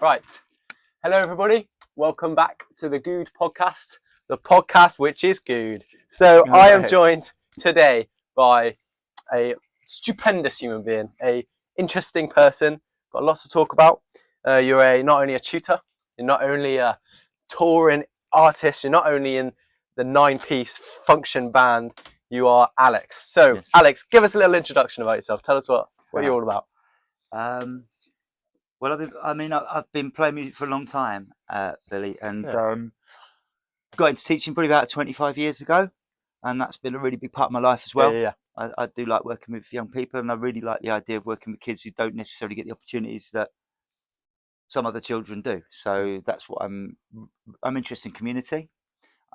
Right. Hello, everybody. Welcome back to the Good Podcast, the podcast which is good. So I am Right. joined today by a stupendous human being, a interesting person. Got lots to talk about. You're not only a tutor, you're not only a touring artist, you're not only in the 9-piece function band. You are Alex. So, Yes. Alex, give us a little introduction about yourself. Tell us what you're all about. Well, I've been playing music for a long time, Billy, and Yeah. got into teaching probably about 25 years ago, and that's been a really big part of my life as well. Yeah. I do like working with young people, and I really like the idea of working with kids who don't necessarily get the opportunities that some other children do. So that's what I'm interested in community.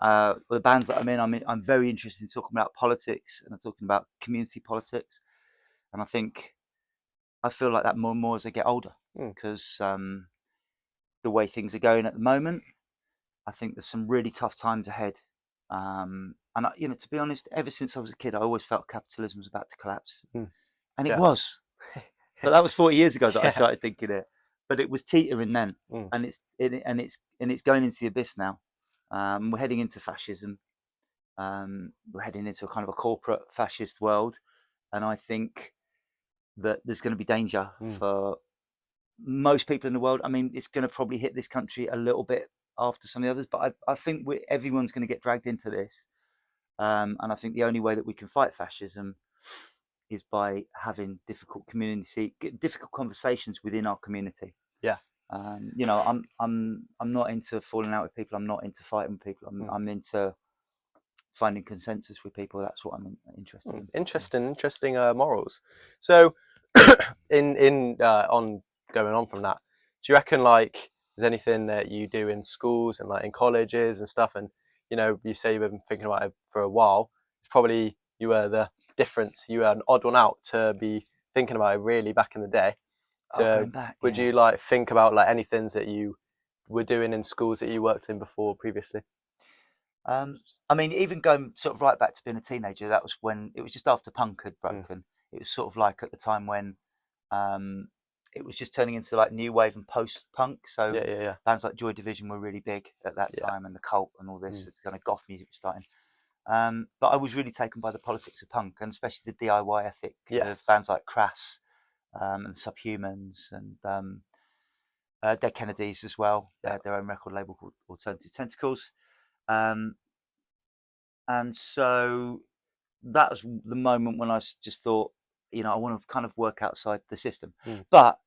The bands that I'm very interested in talking about politics, and I'm talking about community politics, and I feel like that more and more as I get older, because the way things are going at the moment, I think there's some really tough times ahead. To be honest, ever since I was a kid, I always felt capitalism was about to collapse, and it Yeah. was. But that was 40 years ago that I Yeah. started thinking it. But it was teetering then, and it's going into the abyss now. We're heading into fascism. We're heading into a kind of a corporate fascist world, and I think that there's going to be danger for most people in the world. I mean, it's going to probably hit this country a little bit after some of the others, but I think everyone's going to get dragged into this. And I think the only way that we can fight fascism is by having difficult conversations within our community. Yeah. I'm not into falling out with people. I'm not into fighting with people. I'm into finding consensus with people. That's what I'm interested in. Interesting morals. So, in on going on from that, do you reckon like there's anything that you do in schools and like in colleges and stuff? And you say you've been thinking about it for a while. It's probably you were the difference. You were an odd one out to be thinking about it really back in the day. So, Going back, would yeah. you like think about like any things that you were doing in schools that you worked in before previously? Even going sort of right back to being a teenager, that was when it was just after punk had broken. It was sort of like at the time when um, it was just turning into like new wave and post punk. So Yeah. bands like Joy Division were really big at that Yeah. time, and the Cult and all this kind of goth music was starting. But I was really taken by the politics of punk, and especially the DIY ethic Yeah. of bands like Crass and Subhumans and Dead Kennedys as well. They had their own record label called Alternative Tentacles. Um, and so that was the moment when I just thought, I want to kind of work outside the system. But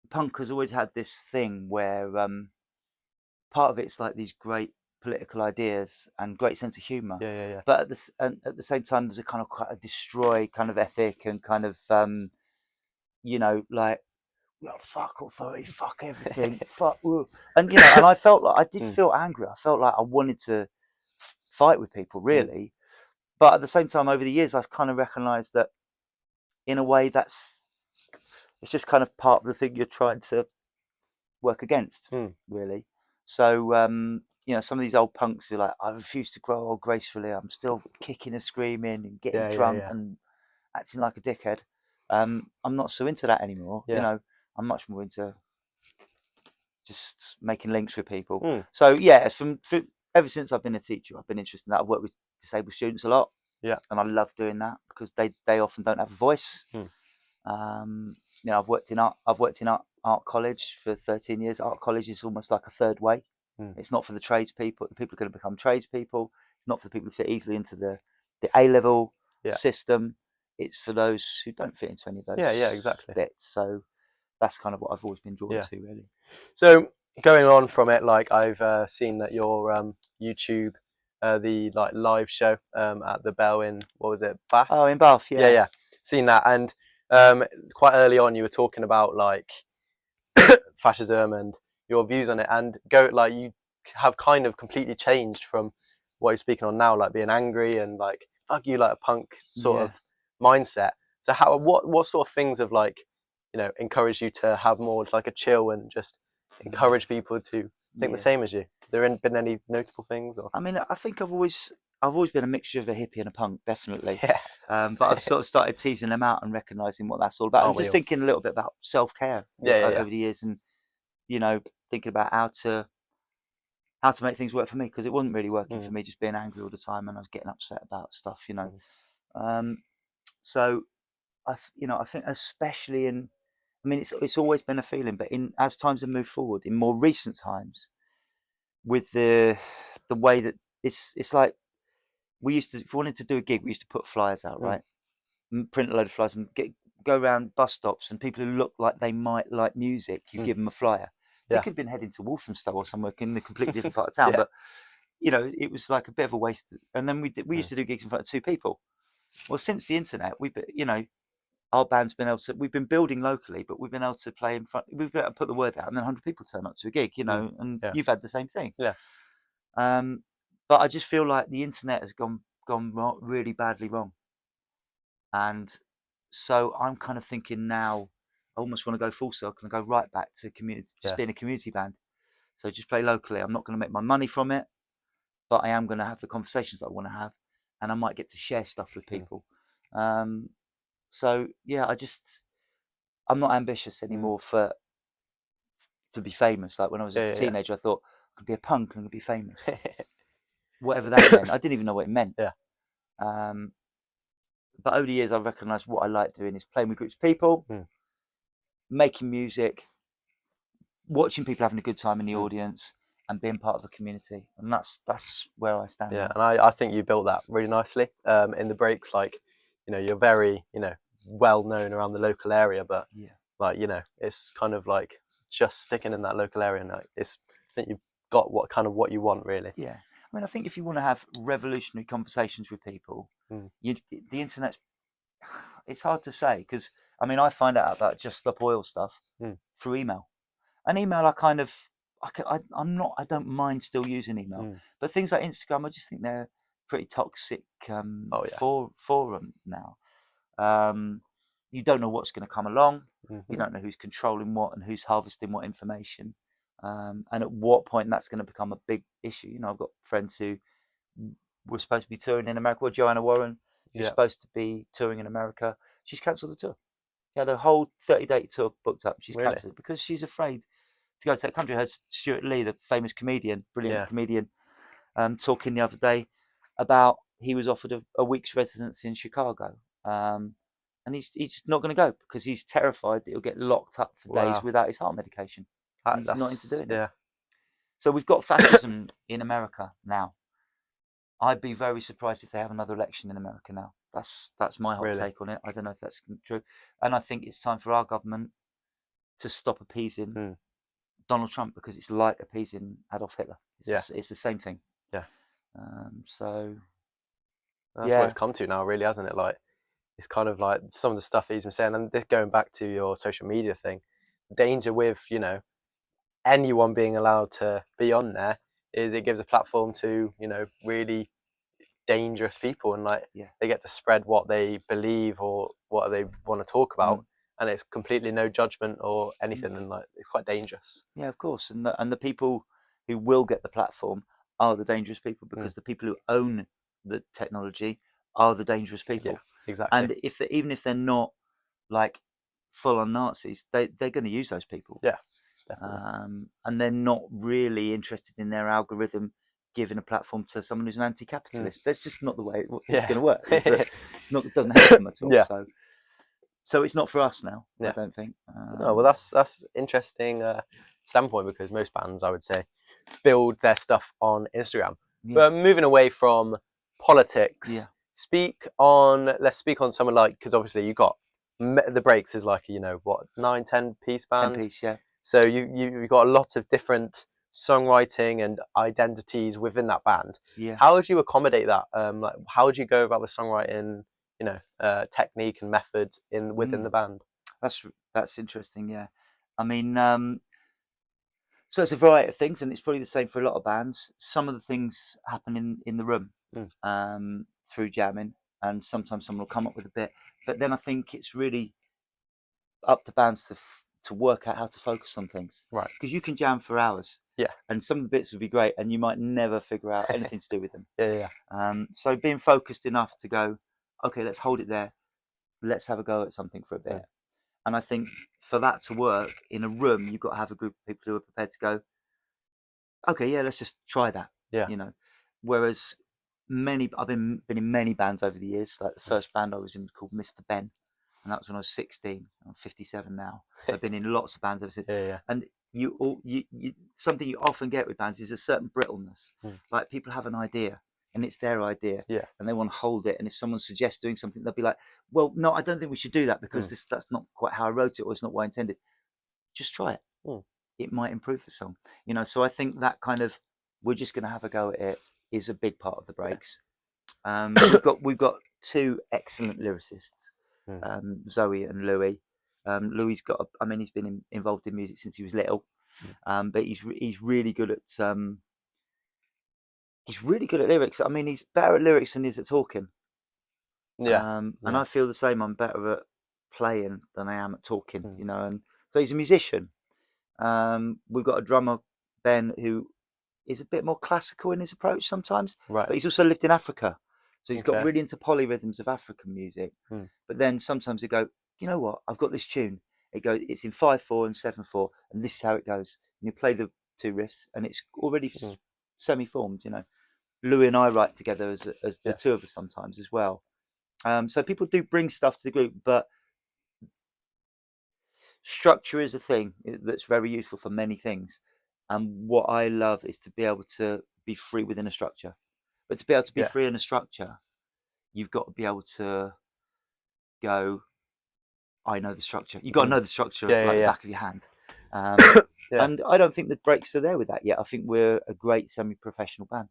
punk has always had this thing where part of it's like these great political ideas and great sense of humor. Yeah. But at the same time, there's a kind of quite a destroy kind of ethic and kind of, like, well, fuck authority, fuck everything, fuck. And I felt like I did feel angry. I felt like I wanted to fight with people, really. But at the same time, over the years, I've kind of recognised that, in a way, it's just kind of part of the thing you're trying to work against, really. So, some of these old punks are like, I refuse to grow old gracefully. I'm still kicking and screaming and getting drunk and acting like a dickhead. I'm not so into that anymore. Yeah. I'm much more into just making links with people. So yeah, ever since I've been a teacher, I've been interested in that. I've worked with disabled students a lot. Yeah. And I love doing that because they often don't have a voice. I've worked in art college for 13 years. Art college is almost like a third way. It's not for the tradespeople. The people are going to become tradespeople. It's not for the people who fit easily into the A level system. It's for those who don't fit into any of those exactly. bits. So that's kind of what I've always been drawn to, really. So going on from it, like I've seen that your YouTube, the like live show at the Bell in what was it, Bath? Oh, in Bath, yeah. Yeah. Seen that, and quite early on you were talking about like fascism and your views on it, and you have kind of completely changed from what you're speaking on now, like being angry and like fuck you, like a punk sort of mindset. So what sort of things have like encouraged you to have more like a chill and just encourage people to think the same as you? There been any notable things? Or? I mean, I think I've always been a mixture of a hippie and a punk, definitely. Yeah. But I've sort of started teasing them out and recognizing what that's all about, and just thinking a little bit about self care over the years, and you know, thinking about how to make things work for me, because it wasn't really working for me, just being angry all the time, and I was getting upset about stuff, you know. So I think especially in, I mean, it's always been a feeling, but as times have moved forward, in more recent times, with the way that it's like, we used to, if we wanted to do a gig, we used to put flyers out, right? Print a load of flyers and go around bus stops, and people who look like they might like music, you give them a flyer. They could have been heading to Walthamstow or somewhere in a completely different part of town, but you know, it was like a bit of a waste. And then we used to do gigs in front of 2 people. Well, since the internet, you know, our band's been able to, we've been building locally, but we've been able to play in front, we've been able to put the word out, and then 100 people turn up to a gig, you know, and you've had the same thing. Yeah. But I just feel like the internet has gone really badly wrong. And so I'm kind of thinking now, I almost want to go full circle and go right back to community, just being a community band. So just play locally. I'm not going to make my money from it, but I am going to have the conversations that I want to have, and I might get to share stuff with people. So yeah, I'm not ambitious anymore to be famous. Like when I was a teenager, I thought I could be a punk and I could be famous. Whatever that meant. I didn't even know what it meant. But over the years, I've recognised what I like doing is playing with groups of people, making music, watching people having a good time in the audience, and being part of a community. And that's where I stand now. And I think you built that really nicely. In the breaks, like, you know, you're very, you know, well known around the local area, but like, you know, it's kind of like just sticking in that local area, and like, I think you've got what you want, really. Yeah. I mean, I think if you want to have revolutionary conversations with people, the internet's, it's hard to say, because I mean, I find out about Just Stop Oil stuff through email. And email, I'm not, I don't mind still using email, but things like Instagram, I just think they're pretty toxic forum now. You don't know what's going to come along. You don't know who's controlling what and who's harvesting what information, and at what point that's going to become a big issue. You know, I've got friends who were supposed to be touring in America. Well, Joanna Warren, she's supposed to be touring in America. She's cancelled the tour. She had a whole 30-day tour booked up. She's cancelled it because she's afraid to go to that country. I heard Stuart Lee, the famous comedian, brilliant comedian, talking the other day about he was offered a week's residency in Chicago, and he's just not going to go because he's terrified that he'll get locked up for days without his heart medication. He's not into doing it. So we've got fascism in America now. I'd be very surprised if they have another election in America now. That's my hot take on it. I don't know if that's true, and I think it's time for our government to stop appeasing Donald Trump, because it's like appeasing Adolf Hitler. It's the same thing. So that's what it's come to now, really, hasn't it? Like, it's kind of like some of the stuff that he's been saying, and going back to your social media thing, danger with, you know, anyone being allowed to be on there is it gives a platform to, you know, really dangerous people, and like they get to spread what they believe or what they want to talk about, and it's completely no judgment or anything, and like it's quite dangerous. Yeah, of course, and the people who will get the platform are the dangerous people, because the people who own the technology are the dangerous people. Exactly. And even if they're not like full on Nazis, they're going to use those people. Definitely. And they're not really interested in their algorithm giving a platform to someone who's an anti-capitalist. That's just not the way it's going to work. It doesn't help them at all. So it's not for us now. I don't think. Oh, well, that's interesting standpoint, because most bands, I would say, build their stuff on Instagram. But moving away from politics, let's speak on someone like, because obviously you got the Breaks is like, you know, what, 9-10 piece band. 10 piece, yeah. So you've got a lot of different songwriting and identities within that band. How would you accommodate that? Like, how would you go about the songwriting, you know, technique and method within the band? That's interesting. Yeah, I mean, so it's a variety of things, and it's probably the same for a lot of bands. Some of the things happen in the room through jamming, and sometimes someone will come up with a bit. But then I think it's really up to bands to work out how to focus on things, right? Because you can jam for hours, and some of the bits would be great, and you might never figure out anything to do with them. So being focused enough to go, okay, let's hold it there, let's have a go at something for a bit, And I think for that to work in a room, you've got to have a group of people who are prepared to go, okay, yeah, let's just try that. Yeah. You know, whereas I've been in many bands over the years. Like the first band I was in was called Mr. Ben, and that was when I was 16. I'm 57 now. I've been in lots of bands ever since. Yeah. And you something you often get with bands is a certain brittleness. Like people have an idea, and it's their idea, Yeah. and they want to hold it. And if someone suggests doing something, they'll be like, "Well, no, I don't think we should do that because that's not quite how I wrote it, or it's not what I intended." Just try it. It might improve the song, you know. So I think that kind of, we're just going to have a go at it, is a big part of the breaks. We've got two excellent lyricists, Zoe and Louis. Louis he's been involved in music since he was little, but he's really good at lyrics. I mean, he's better at lyrics than he is at talking. And I feel the same. I'm better at playing than I am at talking, you know. And so he's a musician. We've got a drummer, Ben, who is a bit more classical in his approach sometimes, Right. but he's also lived in Africa, so he's got Okay. really into polyrhythms of African music. But then sometimes he go, you know what, I've got this tune. It's in 5/4 and 7/4, and this is how it goes. And you play the two riffs, and it's already semi-formed. You know, Louis and I write together as the two of us sometimes as well. So people do bring stuff to the group, but structure is a thing that's very useful for many things. And what I love is to be able to be free within a structure. But to be able to be free in a structure, you've got to be able to go, I know the structure. You've got to know the structure like the back of your hand. And I don't think the breaks are there with that yet. I think we're a great semi-professional band.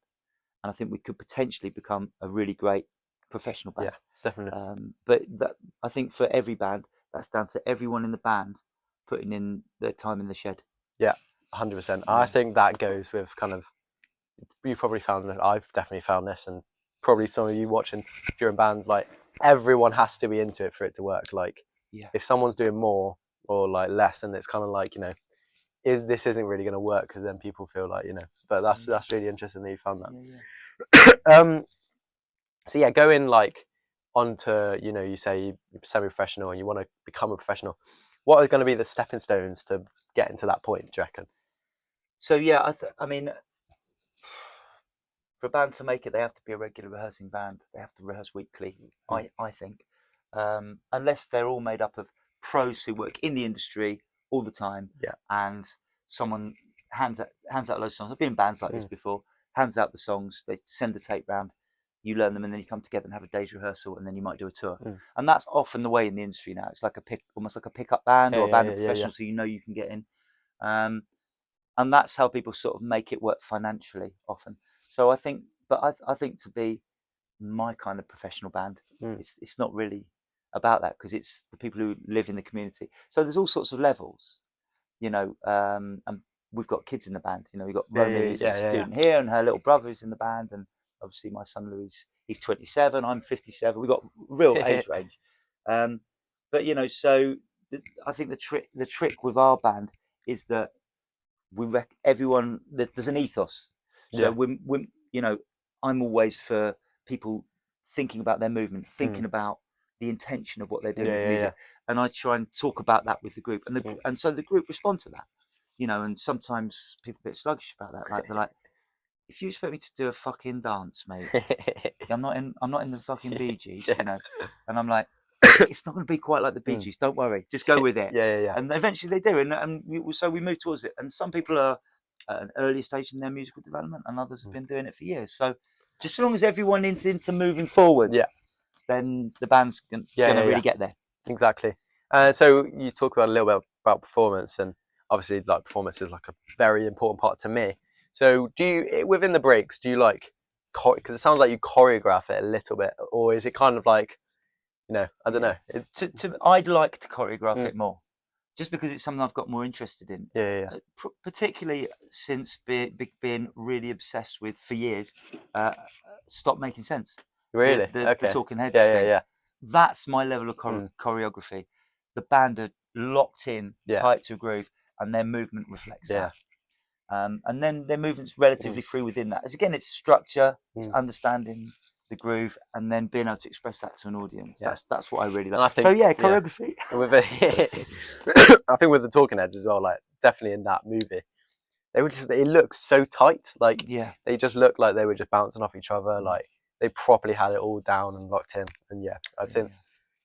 And I think we could potentially become a really great professional band. Yeah, definitely. But I think for every band, that's down to everyone in the band putting in their time in the shed. Yeah, 100%. I think that goes with kind of, you probably found that, I've definitely found this, and probably some of you watching during bands, like everyone has to be into it for it to work. Like if someone's doing more or like less, and it's kind of like, you know, this isn't really going to work, because then people feel like, you know. But that's really interesting that you found that. So yeah, going like onto, you know, you say you're semi-professional and you want to become a professional. What are going to be the stepping stones to get into that point, do you reckon? So yeah, I mean, for a band to make it, they have to be a regular rehearsing band. They have to rehearse weekly, I think. Unless they're all made up of pros who work in the industry all the time, and someone hands out loads of songs. I've been in bands like this before. Hands out the songs, they send the tape round, you learn them, and then you come together and have a day's rehearsal, and then you might do a tour. And that's often the way in the industry now. It's like almost like a pickup band or a band of professionals who you know you can get in. And that's how people sort of make it work financially often. So I think, but I think to be my kind of professional band, it's not really about that, because it's the people who live in the community. So there's all sorts of levels, you know, and we've got kids in the band. You know, we've got Romy, who's a student here, and her little brother is in the band, and obviously my son Louis, he's 27, I'm 57. We've got real age range. But you know, so I think the trick with our band is that everyone, there's an ethos. So we you know, I'm always for people thinking about their movement, thinking about the intention of what they're doing with music, and I try and talk about that with the group, and so the group respond to that, you know. And sometimes people are a bit sluggish about that, like they're like, if you expect me to do a fucking dance, mate, I'm not in the fucking Bee Gees, you know. And I'm like, it's not going to be quite like the Bee Gees. Don't worry, just go with it. And eventually they do, so we move towards it. And some people are at an earlier stage in their musical development, and others have been doing it for years. So just as long as everyone is into moving forward, then the band's going to really get there. Exactly. So you talk about a little bit about performance, and obviously like performance is like a very important part to me. So do you, within the breaks, do you like, because it sounds like you choreograph it a little bit, or is it kind of like, you know, I don't know. I'd like to choreograph it more, just because it's something I've got more interested in. Particularly since being really obsessed with for years. Stop Making Sense. Really? The Talking Heads thing. That's my level of choreography. The band are locked in, tight to a groove, and their movement reflects that. And then their movement's relatively free within that. As again, it's structure, it's understanding the groove, and then being able to express that to an audience. Yeah. That's what I really And like. I think, So yeah, yeah. choreography. With I think with the Talking Heads as well, like definitely in that movie, it looks so tight. Like Yeah, they just looked like they were just bouncing off each other. Like they properly had it all down and locked in. And yeah, I think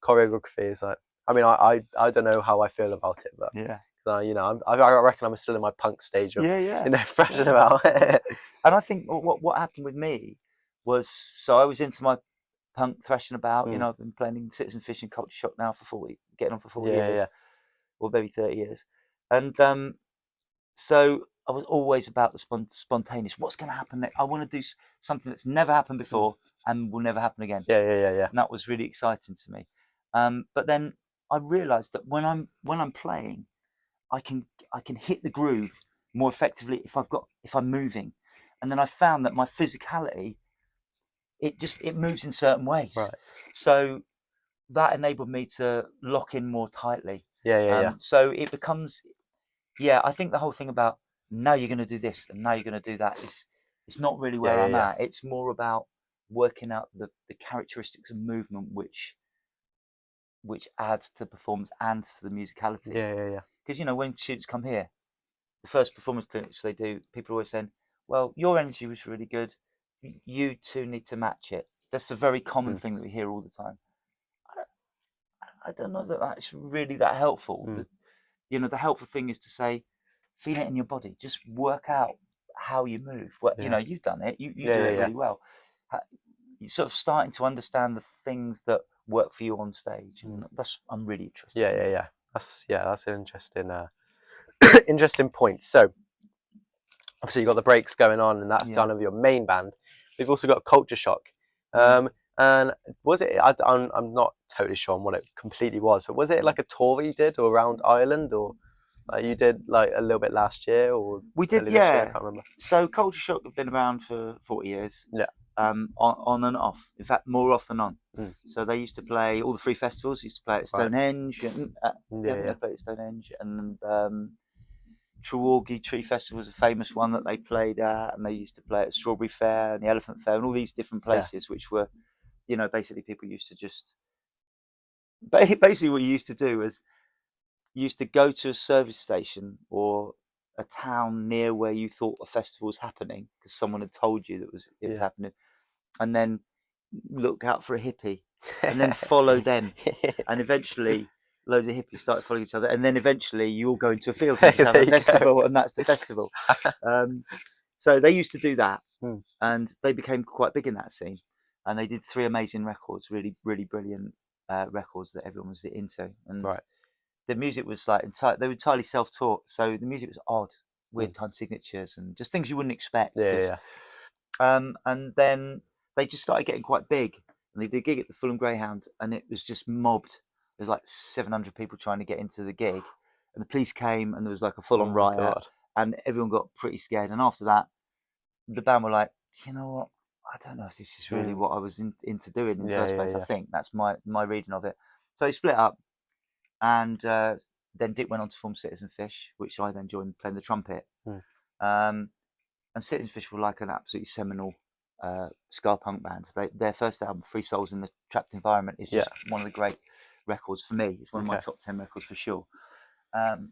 choreography is like. I mean, I don't know how I feel about it, but yeah, you know, I reckon I'm still in my punk stage of yeah. you know freshening about. And I think what happened with me was, so I was into my punk thrashing about. You know, I've been playing in Citizen Fish and Culture Shock now for getting on for 40 years, Yeah. or maybe 30 years. And so I was always about the spontaneous. What's going to happen next? I want to do something that's never happened before and will never happen again. Yeah. And that was really exciting to me. But then I realised that when I'm playing, I can hit the groove more effectively if I'm moving. And then I found that my physicality, it moves in certain ways. Right. So that enabled me to lock in more tightly. Yeah. So it becomes, I think the whole thing about now you're going to do this and now you're going to do that is, it's not really where I'm at. It's more about working out the characteristics of movement which adds to performance and to the musicality. Yeah. Because, you know, when students come here, the first performance clinics they do, people are always saying, well, your energy was really good. You two need to match it. That's a very common thing that we hear all the time. I don't know that that's really that helpful. You know, the helpful thing is to say, feel it in your body. Just work out how you move. You know, you've done it. You do it really well. You're sort of starting to understand the things that work for you on stage, and I'm really interested. Yeah. That's an interesting interesting point. So obviously you've got the breaks going on, and that's kind of your main band. We've also got Culture Shock. And was it? I'm not totally sure on what it completely was, but was it like a tour that you did, or around Ireland, or you did like a little bit last year, or We did, early this year? I can't remember. So Culture Shock have been around for 40 years. Yeah. On and off. In fact, more off than on. So they used to play all the free festivals. Used to play at Stonehenge. And, they played at Stonehenge, and Treorgie Tree Festival was a famous one that they played at, and they used to play at Strawberry Fair and the Elephant Fair and all these different places, which were, you know, basically people used to just. Basically, what you used to do was you used to go to a service station or a town near where you thought a festival was happening because someone had told you that it was happening, and then look out for a hippie and then follow them, and eventually loads of hippies started following each other, and then eventually you all go into a field and just have a festival, and that's the festival. So they used to do that, and they became quite big in that scene, and they did 3 amazing records, really, really brilliant records that everyone was into, and the music was like they were entirely self-taught, so the music was odd, weird time signatures, and just things you wouldn't expect. And then they just started getting quite big, and they did a gig at the Fulham Greyhound, and it was just mobbed. There was like 700 people trying to get into the gig, and the police came, and there was like a full-on riot, and everyone got pretty scared. And after that, the band were like, you know what, I don't know if this is really what I was into doing in the first place. I think that's my reading of it. So they split up, and then Dick went on to form Citizen Fish, which I then joined playing the trumpet. And Citizen Fish were like an absolutely seminal ska punk band. Their first album, Free Souls in the Trapped Environment, is just one of the great records for me. It's one of my top 10 records for sure. And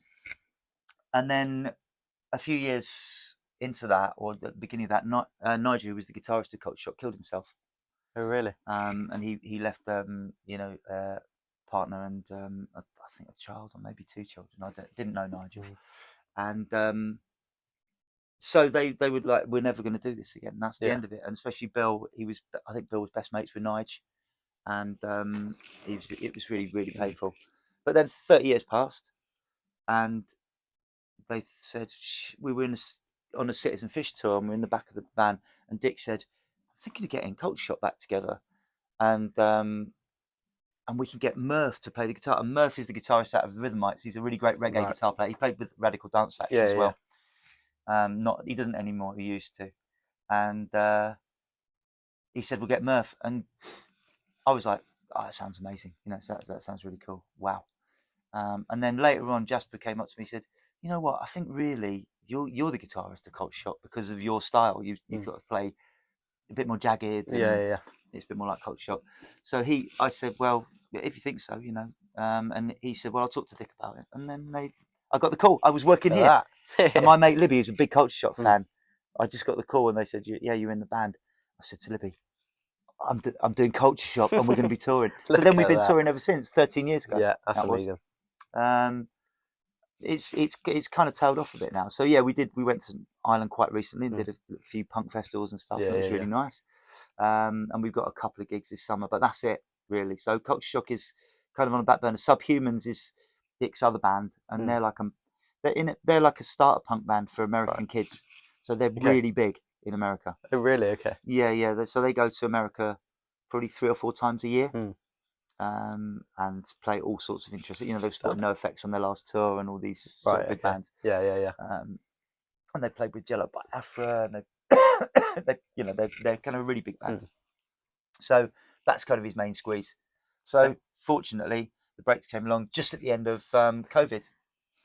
then a few years into that, or at the beginning of that, Nigel, who was the guitarist of Culture Shock, killed himself. Oh, really? And he left, partner and I think a child, or maybe 2 children. I didn't know Nigel. And so they were like, we're never going to do this again. And that's the end of it. And especially Bill, I think Bill was best mates with Nige, and it was really, really painful. But then 30 years passed, and they said we were on a Citizen Fish tour, and we're in the back of the van, and Dick said, I'm thinking of getting Culture Shock back together, and we can get Murph to play the guitar. And Murph is the guitarist out of the Rhythmites. He's a really great reggae guitar player. He played with Radical Dance Faction as well. He doesn't anymore. He used to, and he said we'll get Murph, and I was like, oh, that sounds amazing. You know, that sounds really cool. Wow. And then later on, Jasper came up to me and said, you know what? I think really you're the guitarist of Culture Shock because of your style. You've got to play a bit more jagged. And, it's been more like culture shock. So I said, well, if you think so, and he said, well, I'll talk to Dick about it. And then I got the call. I was working Look here, at and that. my mate Libby, who's a big culture shock Mm. fan, I just got the call, and they said, yeah, you're in the band. I said to Libby, I'm doing culture shock, and we're going to be touring. So Look then we've at been that. touring ever since, 13 years ago. Yeah, that's that was. amazing. It's kind of tailed off a bit now. So yeah, we went to Ireland quite recently and Mm. did a few punk festivals and stuff. Yeah, And it was yeah, really nice. And we've got a couple of gigs this summer, but that's it really. So Culture Shock is kind of on the back burner. Subhumans is Dick's other band, and Mm. they're like they're like a starter punk band for American kids. So they're Okay. really big in America. Oh, really? Okay. Yeah. So they go to America probably 3 or 4 times a year. Mm. And play all sorts of interesting. They've supported No Effects on their last tour and all these sort Right. of big Okay. bands. Yeah. And they played with Jello by Afra, and they're kind of a really big band. Mm. So that's kind of his main squeeze. So fortunately, the break came along just at the end of COVID.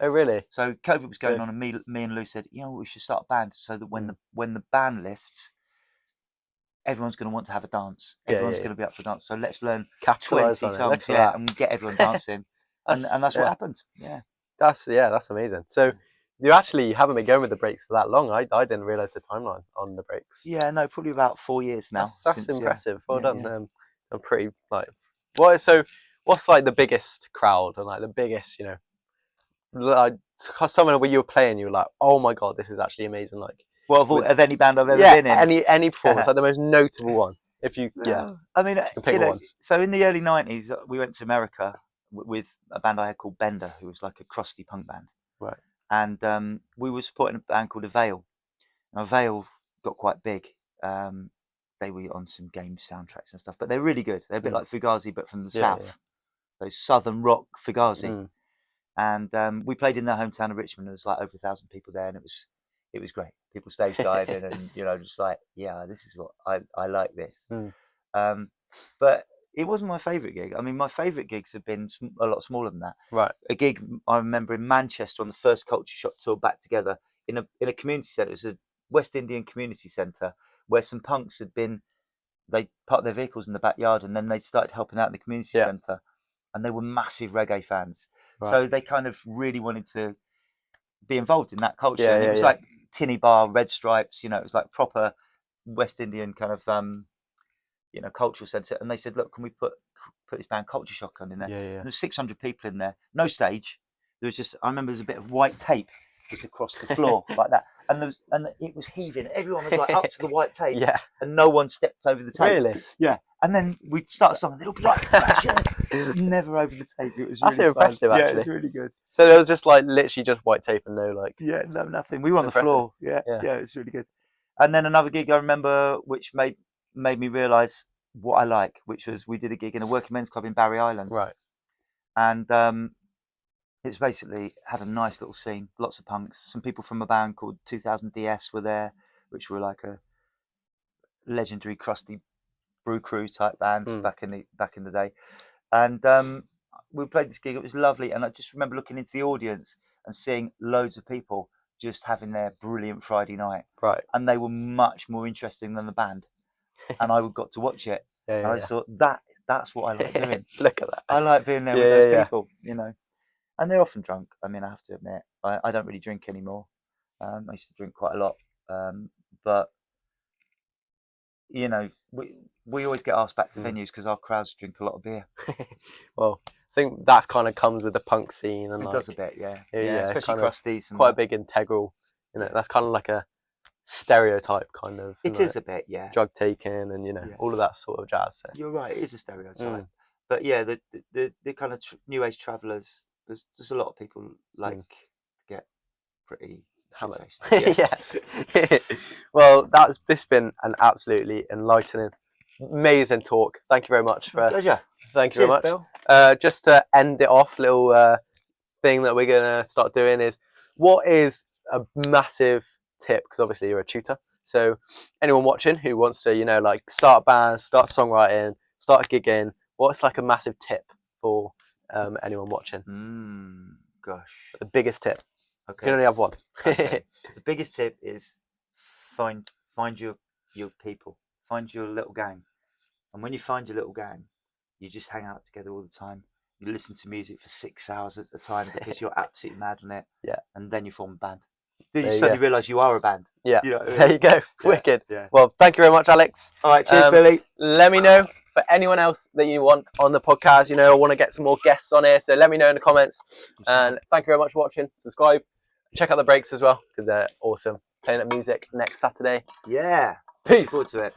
Oh, really? So COVID was going Okay. on, and me and Lou said, we should start a band so that when the band lifts, everyone's going to want to have a dance. Everyone's going to be up for dance. So let's learn Capitalize 20 on it. Look songs, at that. and get everyone dancing. and that's what happened. Yeah. That's amazing. So you actually haven't been going with the breaks for that long. I didn't realize the timeline on the breaks. Yeah, no, probably about 4 years now. That's since, impressive. Well yeah, done. yeah. I'm pretty like. What's like the biggest crowd and like the biggest, like someone where you were playing, you were like, oh my god, this is actually amazing. Like, Well, of any band I've ever been in. any performance, like the most notable one. If you, I mean, pick one. so in the early 90s, we went to America with a band I had called Bender, who was like a crusty punk band. Right. And we were supporting a band called Avail. Now, Avail got quite big. They were on some game soundtracks and stuff, but they're really good. They're a bit like Fugazi, but from the south. So southern rock Fugazi. And we played in their hometown of Richmond. There was like over 1,000 people there, and it was great. People stage diving and just like, yeah, this is what I like this. But it wasn't my favourite gig. I mean, my favourite gigs have been a lot smaller than that. Right. A gig I remember in Manchester on the first Culture Shock tour back together in a community centre. It was a West Indian community centre where some punks had been. They parked their vehicles in the backyard, and then they started helping out in the community centre. And they were massive reggae fans. Right. So they kind of really wanted to be involved in that culture. Yeah, and it was like Tinny Bar, Red Stripes, it was like proper West Indian kind of, cultural centre. And they said, look, can we put this band Culture Shock on in there? Yeah. There was 600 people in there, no stage. There was just, I remember there's a bit of white tape just across the floor like that. And it was heaving. Everyone was like up to the white tape. Yeah. And no one stepped over the tape. Really? Yeah. And then we'd start a song and they'd all be like, never over the tape. It was really That's impressive, fun. actually. Yeah, it was really good. So there was just like literally just white tape and no like. Yeah, no, nothing. We were on the impressive. floor. Yeah, it was really good. And then another gig I remember, which made me realise what I like, which was we did a gig in a working men's club in Barry Island. Right. And it's basically had a nice little scene, lots of punks. Some people from a band called 2000 DS were there, which were like a legendary crusty brew crew type band back in the day. And we played this gig. It was lovely, and I just remember looking into the audience and seeing loads of people just having their brilliant Friday night. Right. And they were much more interesting than the band. And I got to watch it. And I just thought that's what I like doing. Look at that. I like being there with those people, And they're often drunk. I mean, I have to admit, I don't really drink anymore. I used to drink quite a lot, but we always get asked back to venues because our crowds drink a lot of beer. Well, I think that kind of comes with the punk scene, and it does a bit, yeah, kind especially of crusties. Quite a big integral. That's kind of like a stereotype, kind of. It is a bit, yeah. Drug taking and all of that sort of jazz. So. You're right. It is a stereotype, but yeah, the kind of new age travellers. There's a lot of people like to get pretty hammered. Yeah. Well, this has been an absolutely enlightening, amazing talk. Thank you very much for. Pleasure. Thank you very much. Bill. Just to end it off, little thing that we're gonna start doing is, what is a massive tip? Because obviously you're a tutor, so anyone watching who wants to, like start bands, start songwriting, start gigging, what's like a massive tip for anyone watching? Gosh, the biggest tip. Okay. You can only have one. Okay. The biggest tip is find your people, find your little gang. And when you find your little gang, you just hang out together all the time. You listen to music for 6 hours at a time because you're absolutely mad on it. Yeah. And then you form a band. Then There you you suddenly go. realise you are a band. Yeah. You know what I mean? There you go. Wicked. Yeah. Well, thank you very much, Alex. All right, cheers, Um, Billy. Let me know for anyone else that you want on the podcast. You know, I want to get some more guests on here, so let me know in the comments. And thank you very much for watching. Subscribe. Check out the breaks as well because they're awesome. Playing at music next Saturday. Yeah. Peace. Looking forward to it.